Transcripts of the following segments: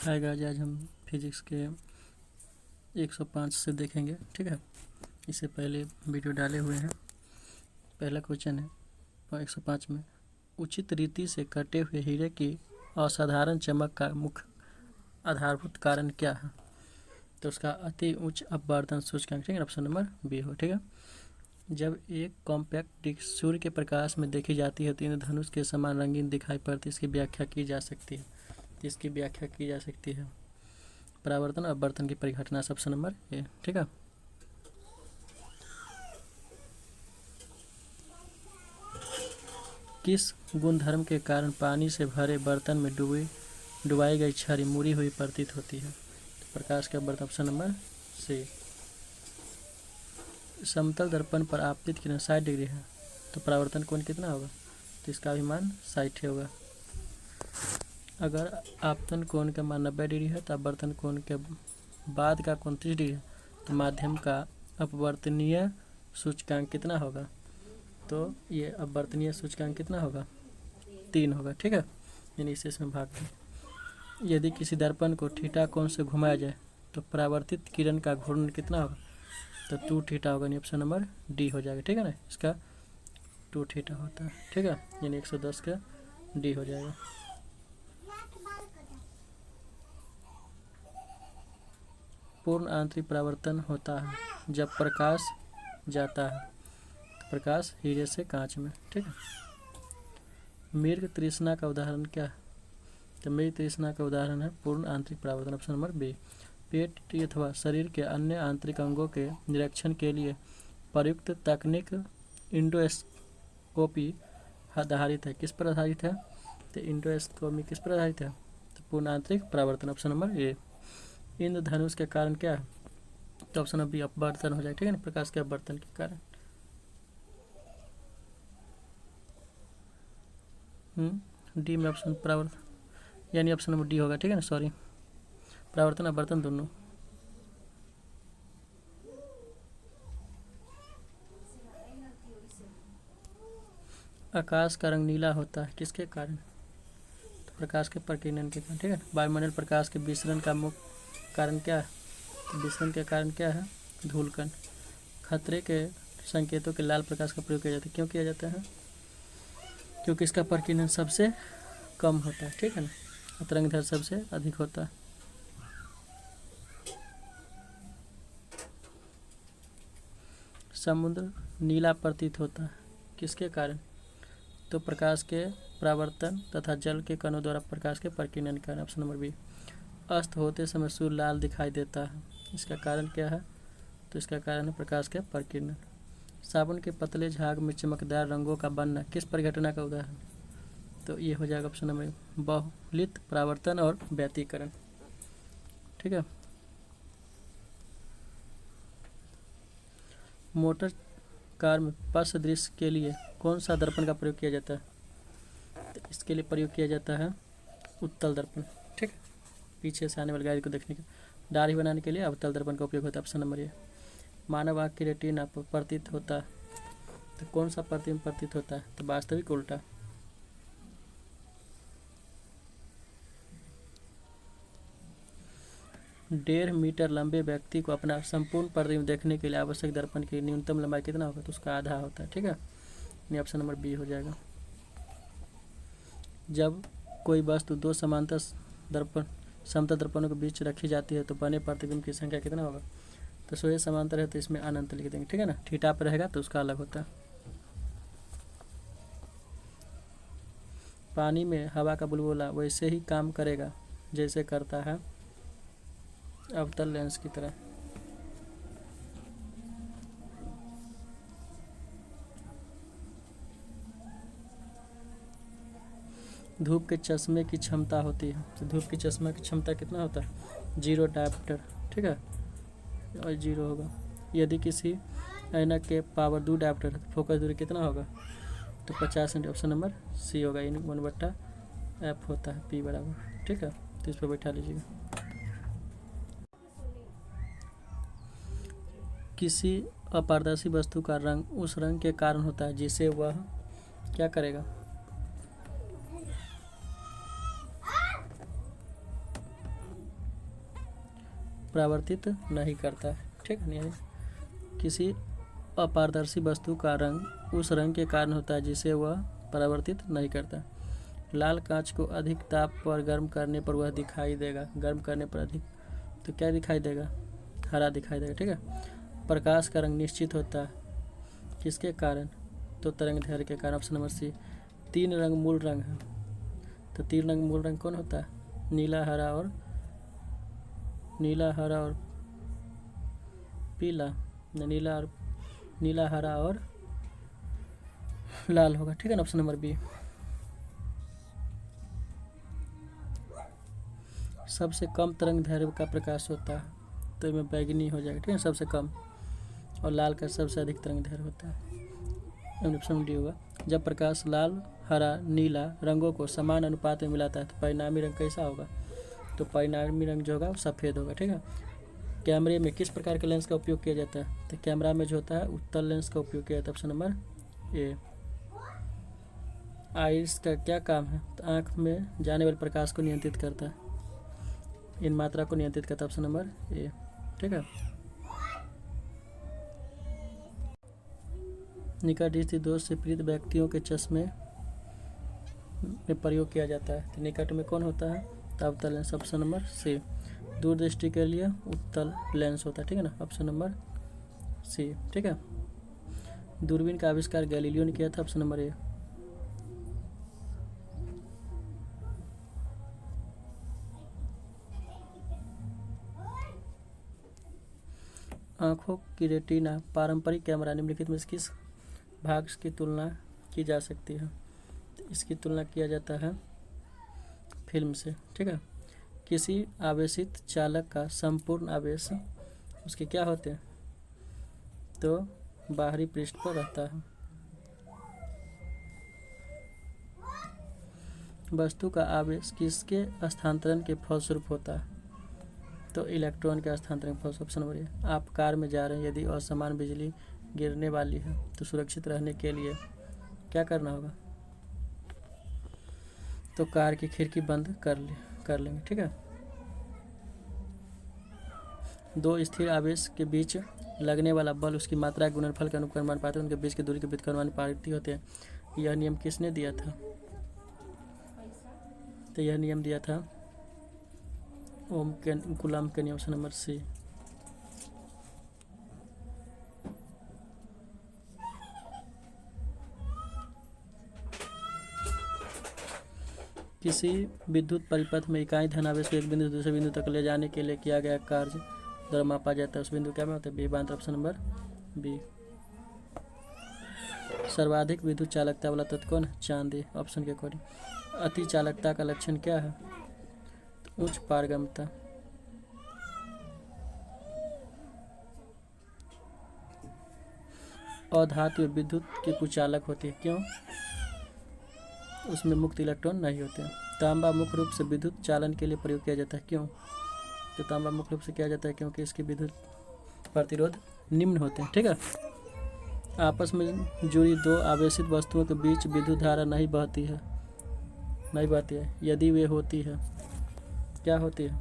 Hi guys, आज हम physics के 105 से देखेंगे। ठीक है, इससे पहले वीडियो डाले हुए हैं। पहला क्वेश्चन है 105 में, उचित रीति से कटे हुए हीरे की असाधारण चमक का मुख्य आधारभूत कारण क्या है? तो उसका अति उच्च अपवर्तन सूचकांक, ठीक है, ऑप्शन नंबर बी हो। ठीक है, जब एक कॉम्पैक्ट डिस्क सूर्य के प्रकाश में देखी जाती है तो इंद्रधनुष के समान रंगीन दिखाई पड़ती है। इसकी व्याख्या की जा सकती है। परावर्तन और अपवर्तन की परिघटना, ऑप्शन नंबर ए। ठीक है, किस गुणधर्म के कारण पानी से भरे बर्तन में डुबाई गई छड़ी मुड़ी हुई प्रतीत होती है? तो प्रकाश का अपवर्तन, ऑप्शन नंबर सी। समतल दर्पण पर आपतित किरण 60 डिग्री है तो परावर्तन कोण कितना होगा? तो इसका भी मान 60 होगा। अगर आपतन कोण का मान 90 डिग्री है तो अपवर्तन कोण के बाद का कोण 30 डिग्री है तो माध्यम का अपवर्तनीय सूचकांक कितना होगा? तो ये अपवर्तनीय सूचकांक कितना होगा? 3 होगा। ठीक है, यानी इसे इसमें भाग दें। यदि किसी दर्पण को थीटा कोण से घुमाया जाए तो परावर्तित किरण का घूर्णन कितना होगा? तो 2 थीटा होगा, यानी ऑप्शन नंबर डी हो जाएगा। ठीक है ना, इसका 2 थीटा होता है। ठीक है, यानी 110 का डी हो जाएगा। पूर्ण आंतरिक परावर्तन होता है जब प्रकाश जाता है, प्रकाश हीरे से कांच में। ठीक है, मृग तृष्णा का उदाहरण क्या है? तो मृग तृष्णा का उदाहरण है पूर्ण आंतरिक परावर्तन, ऑप्शन नंबर बी। पेट अथवा शरीर के अन्य आंतरिक अंगों के निरीक्षण के लिए प्रयुक्त तकनीक इंडोस्कोपी आधारित है। किस पर आधारित है? तो इंडोस्कोपी किस पर आधारित है? तो पूर्ण आंतरिक परावर्तन, ऑप्शन नंबर ए। इंद्रधनुष के कारण क्या है? तो ऑप्शन नंबर बी अपवर्तन हो जाएगा। ठीक है ना, प्रकाश के अपवर्तन के कारण। डी में ऑप्शन परावर्तन, यानी ऑप्शन नंबर डी होगा। ठीक है ना, सॉरी, परावर्तन अपवर्तन दोनों। आकाश का रंग नीला होता है किसके कारण? तो प्रकाश के प्रकीर्णन के कारण। ठीक है, वायुमंडल प्रकाश के विसरण का मुख्य कारण क्या है? तो विसरण के कारण क्या है? धूलकण। खतरे के संकेतों के लाल प्रकाश का प्रयोग किया जाता है। क्यों किया जाता है? क्योंकि इसका प्रकीर्णन सबसे कम होता है। ठीक है ना, तरंगदैर्घ्य सबसे अधिक होता है। समुद्र नीला प्रतीत होता है किसके कारण? तो प्रकाश के परावर्तन तथा जल के कणों द्वारा प्रकाश के प्रकीर्णन के कारण, ऑप्शन नंबर बी। अस्त होते समय सूर्य लाल दिखाई देता है, इसका कारण क्या है? तो इसका कारण है प्रकाश के प्रकीर्णन। साबुन के पतले झाग में चमकदार रंगों का बनना किस परिघटना का उदाहरण? तो ये हो जाएगा ऑप्शन नंबर बहुलित परावर्तन और व्यतिकरण। ठीक है, मोटर कार में पथ दृश्य के लिए कौन सा दर्पण का प्रयोग किया जाता है? तो इसके लिए प्रयोग किया जाता है उत्तल दर्पण। ठीक, पीछे से आने वाली गाड़ी को देखने के दाढ़ी बनाने के लिए अवतल दर्पण का उपयोग होता है, ऑप्शन नंबर ए। मानव आँख की रेटिना पर प्रतीत होता है तो कौन सा प्रतिबिंब प्रतीत होता है? तो वास्तविक उल्टा। डेढ़ मीटर लंबे व्यक्ति को अपना संपूर्ण प्रतिबिंब देखने के लिए आवश्यक दर्पण की न्यूनतम लंबाई कितना होगा? तो उसका आधा होता है। ठीक है, ये ऑप्शन नंबर बी हो जाएगा। जब कोई वस्तु दो समांतर दर्पण समतल दर्पणों के बीच रखी जाती है तो बने प्रतिबिंब की संख्या कितना होगा? तो सोए समांतर है तो इसमें अनंत लिख देंगे। ठीक है ना, थीटा पर रहेगा तो उसका अलग होता है। पानी में हवा का बुलबुला वैसे ही काम करेगा जैसे करता है अवतल लेंस की तरह। धूप के चश्मे की क्षमता होती है, तो धूप की चश्मा की क्षमता कितना होता है? 0 डायोप्टर। ठीक है, और 0 होगा। यदि किसी ऐनक के पावर 2 डायोप्टर है तो फोकस दूरी कितना होगा? तो 50 सेंटीमीटर, ऑप्शन नंबर सी होगा। यानी 1/f होता है, पी बराबर। ठीक है, तो इस पर बैठा लीजिएगा। किसी अपारदर्शी वस्तु का रंग उस रंग के कारण होता है जिसे वह क्या करेगा? परावर्तित नहीं करता, ठीक है। यानी किसी अपारदर्शी वस्तु का रंग उस रंग के कारण होता है जिसे वह परावर्तित नहीं करता। लाल कांच को अधिक ताप पर गर्म करने पर वह दिखाई देगा, गर्म करने पर अधिक तो क्या दिखाई देगा, हरा दिखाई देगा, ठीक है। प्रकाश का रंग निश्चित होता है किसके कारण, तो तरंग दैर्घ्य के कारण। Option number C. 3 रंग मूल रंग है, तो 3 रंग मूल रंग कौन होता है, नीला हरा और पीला, नीला हरा और लाल होगा, ठीक है ना। Option number B. सबसे कम तरंग दैर्घ्य का प्रकाश होता है, तो इसमें बैगनी हो जाएगा, ठीक है, सबसे कम। और लाल का सबसे अधिक तरंग दैर्घ्य होता है, ऑप्शन डी होगा। जब प्रकाश लाल हरा नीला रंगों को समान अनुपात में मिलाता है तो परिणामी रंग कैसा होगा, तो परिणामी रंग जो होगा वो सफ़ेद होगा, ठीक है। कैमरे में किस प्रकार के लेंस का उपयोग किया जाता है, तो कैमरा में जो होता है उत्तल लेंस का उपयोग किया जाता है, ऑप्शन नंबर ए। आइरिस का क्या काम है, तो आँख में जाने वाले प्रकाश को नियंत्रित करता है, इन मात्रा को नियंत्रित करता है, ऑप्शन नंबर ए, ठीक है। निकट स्थित दो से पीड़ित व्यक्तियों के चश्मे में प्रयोग किया जाता है, तो निकट में कौन होता है, तो अवतल लेंस, ऑप्शन नंबर सी। दूर दृष्टि के लिए उत्तल लेंस होता है, ठीक है ना, ऑप्शन नंबर सी, ठीक है। दूरबीन का आविष्कार गैलीलियो ने किया था, ऑप्शन नंबर ए। आँखों की रेटिना पारंपरिक कैमरा निम्नलिखित में किस भाग की तुलना की जा सकती है, तो इसकी तुलना किया जाता है फिल्म से, ठीक है। किसी आवेशित चालक का संपूर्ण आवेश उसके क्या होते हैं, तो बाहरी पृष्ठ पर रहता है। वस्तु का आवेश किसके स्थानांतरण के फलस्वरूप होता है, तो इलेक्ट्रॉन के स्थानांतरण के फलस्वरूप, ऑप्शन नंबर ए। आप कार में जा रहे हैं, यदि असमान बिजली गिरने वाली है तो सुरक्षित रहने के लिए क्या करना होगा, तो कार की खिड़की बंद कर लेंगे, ठीक है। दो स्थिर आवेश के बीच लगने वाला बल उसकी मात्रा के गुणनफल के अनुपात में पाते हैं, उनके बीच की दूरी के व्युत्क्रमानुपाती होते हैं। यह नियम किसने दिया था, तो यह नियम दिया था ओम के कूलॉम के नियम, ऑप्शन नंबर सी। किसी विद्युत परिपथ में इकाई धनावेश को एक बिंदु से दूसरे बिंदु तक ले जाने के लिए किया गया कार्य द्वारा मापा जाता है, उस बिंदु क्या में होता है, विभवांतर, ऑप्शन नंबर बी। सर्वाधिक विद्युत चालकता वाला तत्व कौन है, चांदी, ऑप्शन के अकॉर्डिंग। अति चालकता का लक्षण क्या है, तो उच्च पारगम्यता। अधातु विद्युत के कुचालक होती है, क्यों, उसमें मुक्त इलेक्ट्रॉन नहीं होते हैं। तांबा मुख्य रूप से विद्युत चालन के लिए प्रयोग किया जाता है, क्यों, तो तांबा मुख्य रूप से किया जाता है क्योंकि इसकी विद्युत प्रतिरोध निम्न होते हैं, ठीक है। आपस में जुड़ी दो आवेशित वस्तुओं के बीच विद्युत धारा नहीं बहती है, यदि वे होती है, क्या होती है,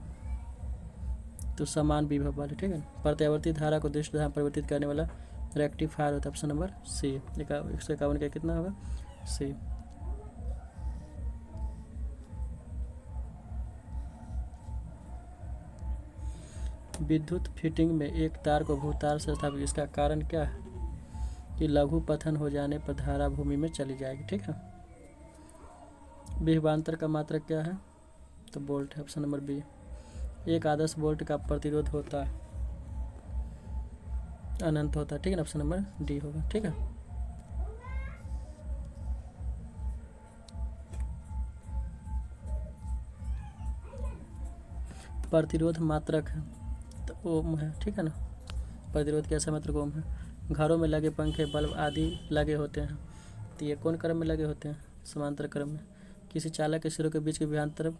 तो समान विभव वाले, ठीक है। प्रत्यावर्ती धारा को दृष्ट धारा परिवर्तित करने वाला रेक्टिफायर होता है, ऑप्शन नंबर सी। 151 का कितना होगा, सी। विद्युत फिटिंग में एक तार को भूतार से स्थापित, इसका कारण क्या है, कि लघु पतन हो जाने पर धारा भूमि में चली जाएगी, ठीक है। विभवांतर का मात्रक क्या है, तो वोल्ट है, ऑप्शन नंबर बी। एक आदर्श वोल्ट का प्रतिरोध होता है अनंत होता है, ठीक है ना, ऑप्शन नंबर डी होगा, ठीक है। प्रतिरोध मात्रक है तो ओम है, ठीक है ना। प्रतिरोध कैसा मात्रक ओम है। घरों में लगे पंखे बल्ब आदि लगे होते हैं, तो ये कौन क्रम में लगे होते हैं, समांतर क्रम में। किसी चालक के सिरों के बीच के विभवांतर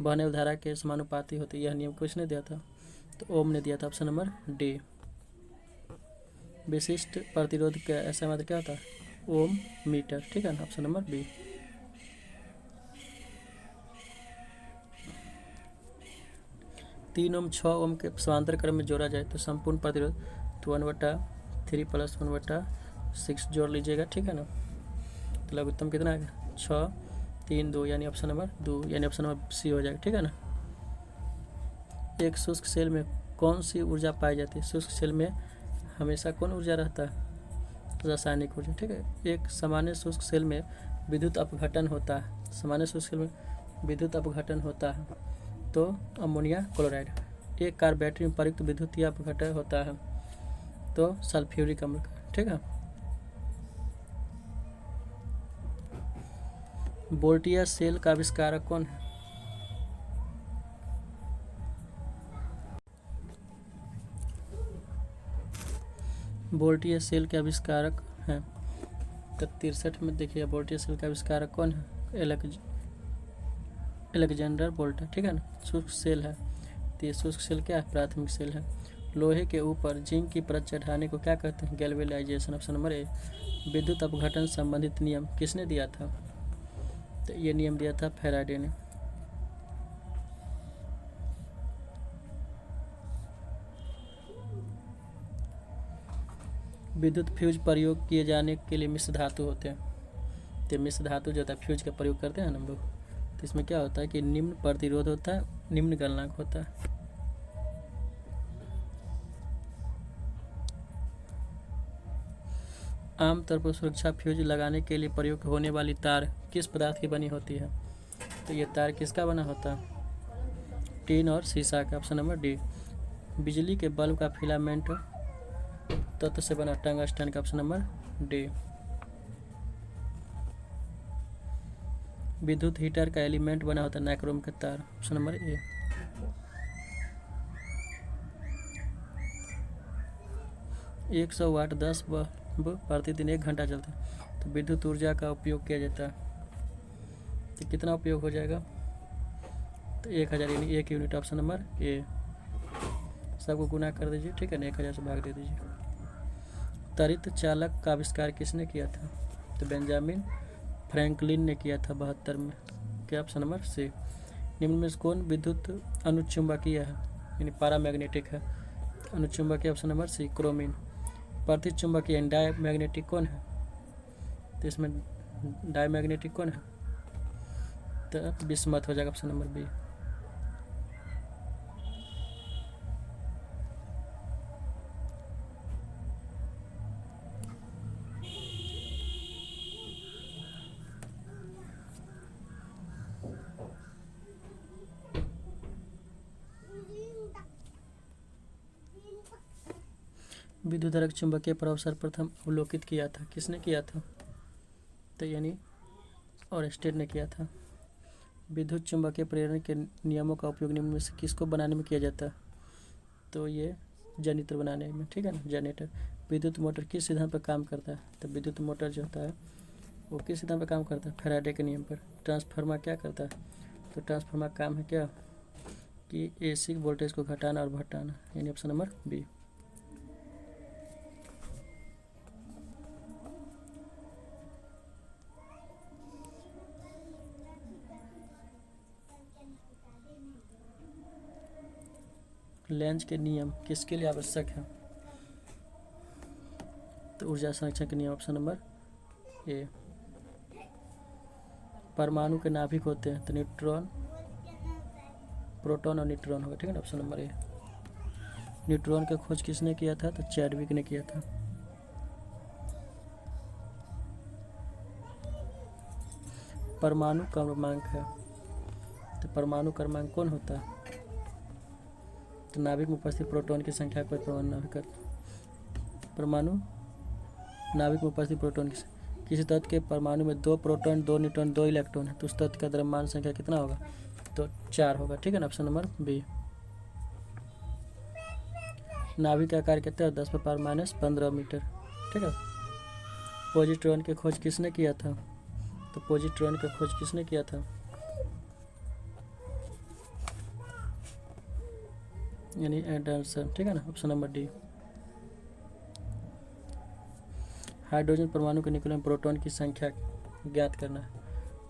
बहने वाली धारा के समानुपाती होती है, यह नियम किसने दिया था, तो ओम ने दिया था, ऑप्शन नंबर डी। विशिष्ट प्रतिरोध का ऐसा मात्रक क्या होता है, ओम मीटर, ठीक है ना, ऑप्शन नंबर बी। 3 ओम 6 ओम के समांतर क्रम में जोड़ा जाए तो संपूर्ण प्रतिरोध तो 1/3 + 1/6 जोड़ लीजिएगा, ठीक है ना। तो लघुत्तम कितना आएगा 6 3 2 यानी ऑप्शन नंबर 2 यानी ऑप्शन नंबर सी हो जाएगा, ठीक है ना। एक शुष्क सेल में कौन सी ऊर्जा पाई जाती है? शुष्क सेल में हमेशा कौन ऊर्जा रहता है? रासायनिक ऊर्जा, ठीक है। एक सामान्य शुष्क सेल में विद्युत अपघटन होता है, सामान्य शुष्क सेल में विद्युत अपघटन होता है तो अमोनिया क्लोराइड। एक कार बैटरी में प्रयुक्त विद्युतीय अपघटन होता है तो सल्फ्यूरिक अम्ल का, ठीक है। वोल्टियर सेल का आविष्कारक कौन है? वोल्टियर सेल के आविष्कारक हैं तो 63 में देखिए वोल्टियर सेल का आविष्कारक कौन है? अलेक्जेंडर वोल्टा, ठीक है ना। शुष्क सेल है तो ये शुष्क सेल क्या है? प्राथमिक सेल है। लोहे के ऊपर जिंक की परत चढ़ाने को क्या कहते हैं? Galvanisation, option number A. विद्युत अपघटन संबंधित नियम किसने दिया था? तो ये नियम दिया था फैराडे ने। विद्युत फ्यूज प्रयोग किए जाने के लिए मिश्र धातु होते हैं तो मिश्र धातु जो होता है फ्यूज का प्रयोग करते हैं हम लोग, तो इसमें क्या होता है कि निम्न प्रतिरोध होता है, निम्न गलनांक होता है। आमतौर पर सुरक्षा फ्यूज लगाने के लिए प्रयोग होने वाली तार किस पदार्थ की बनी होती है? तो ये तार किसका बना होता है? टीन और शीशा का, ऑप्शन नंबर डी। बिजली के बल्ब का फिलामेंट तत्व से बना टंगस्टन का, ऑप्शन नंबर डी। विद्युत हीटर का एलिमेंट बना होता है नाइक्रोम का तार, ऑप्शन नंबर ए। एक 100 वाट 10 बल्ब प्रतिदिन 1 घंटा चलते हैं तो विद्युत ऊर्जा का उपयोग किया जाता है तो कितना उपयोग हो जाएगा? तो 1000 यानी 1 यूनिट, ऑप्शन नंबर ए। सबको गुना कर दीजिए, ठीक है ना, 1000 से भाग दे दीजिए। त्वरित चालक का आविष्कार किसने किया था? तो बेंजामिन फ्रैंकलिन ने किया था 72 में, क्या, ऑप्शन नंबर सी। निम्न में से कौन विद्युत अनुचुंबकीय है यानी पैरामैग्नेटिक है? अनुचुंबकीय, ऑप्शन नंबर सी क्रोमिन। प्रतिचुंबकीय डायमैग्नेटिक कौन है? तो इसमें डायमैग्नेटिक कौन है? तो बिस्मथ हो जाएगा, ऑप्शन नंबर बी। विद्युत चुंबकीय प्रभाव सर्वप्रथम अवलोकित किया था, किसने किया था? तो यानी ऑरेस्टेड ने किया था। विद्युत चुंबकीय प्रेरण के नियमों का उपयोग निम्न में से किसको बनाने में किया जाता है? तो ये जनरेटर बनाने में, ठीक है ना, जनरेटर। विद्युत मोटर किस सिद्धांत पर काम करता है? तो विद्युत मोटर जो होता है वो किस सिद्धांत पर काम करता है? फैराडे के नियम पर। ट्रांसफार्मर क्या करता है? तो ट्रांसफार्मर काम है क्या कि एसी वोल्टेज को घटाना और बढ़ाना, यानी ऑप्शन नंबर बी। लेंज के नियम किसके लिए आवश्यक है? तो ऊर्जा संरक्षण के नियम, ऑप्शन नंबर ए। परमाणु के नाभिक होते हैं तो न्यूट्रॉन, प्रोटॉन और न्यूट्रॉन होगा, ठीक है ना, ऑप्शन नंबर ए। न्यूट्रॉन की खोज किसने किया था? तो चैडविक ने किया था। परमाणु क्रमांक है तो परमाणु क्रमांक कौन होता है? तो नाभिक में उपस्थित प्रोटॉन की संख्या को परमाणु नाभिक परमाणु नाभिक में उपस्थित प्रोटॉन की, किसी तत्व के परमाणु में 2 प्रोटॉन 2 न्यूट्रॉन 2 इलेक्ट्रॉन है तो उस तत्व का द्रव्यमान संख्या कितना होगा? तो 4 होगा, ठीक है ना, ऑप्शन नंबर बी। नाभिक का आकार कितना है? 10⁻⁻15 मीटर, ठीक है। पॉजिट्रॉन की खोज किसने किया था? तो पॉजिट्रॉन की खोज किसने किया था? यानी एंडरसन, ठीक है ना, ऑप्शन नंबर डी। हाइड्रोजन परमाणु के न्यूक्लियस में प्रोटॉन की संख्या ज्ञात करना है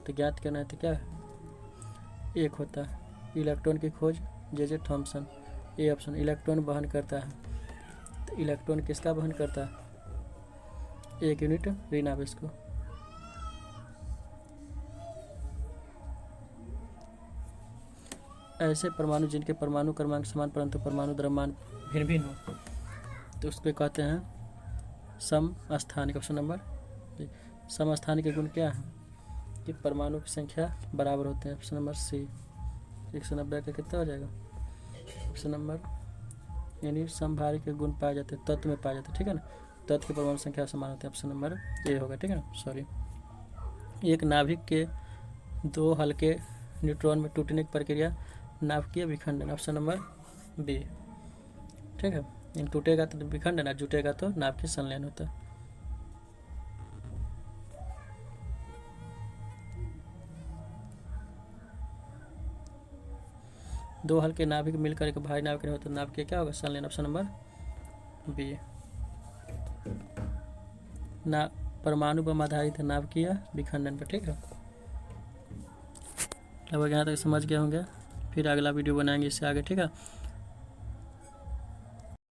तो ज्ञात करना है तो क्या है? 1 होता है। इलेक्ट्रॉन की खोज J Thomson. A option electron वहन करता है। तो इलेक्ट्रॉन किसका वहन करता है? 1 यूनिट ऋण आवेश को। ऐसे परमाणु जिनके परमाणु क्रमांक समान परंतु परमाणु द्रव्यमान भिन्न भिन्न हो तो उसको कहते हैं समस्थानिक। Option number B. समस्थानिक के गुण क्या है? कि परमाणु की संख्या बराबर होते हैं। Option number C. 190 का कितना हो जाएगा? ऑप्शन नंबर यानी समभारी के गुण पाए जाते हैं, तत्व में पाए जाते हैं, ठीक है ना। तत्व की परमाणु संख्या समान होती है। ऑप्शन नंबर ए होगा, ठीक है ना, सॉरी। एक नाभिक के 2 हल्के न्यूट्रॉन में टूटने की प्रक्रिया नाभिकीय विखंडन। ऑप्शन नंबर बी, ठीक है। इन टूटेगा तो विखंडन, जुटेगा तो नाभिकीय संलयन होता है। दो हल्के नाभिक मिलकर एक भारी नाभिक होता है, नाभिकीय क्या होगा? संलयन। Option number B. ना परमाणु बम आधारित है नाभिकीय विखंडन पर, ठीक है। लगभग यहाँ तक समझ गए होंगे। फिर अगला वीडियो बनाएंगे इससे आगे, ठीक है।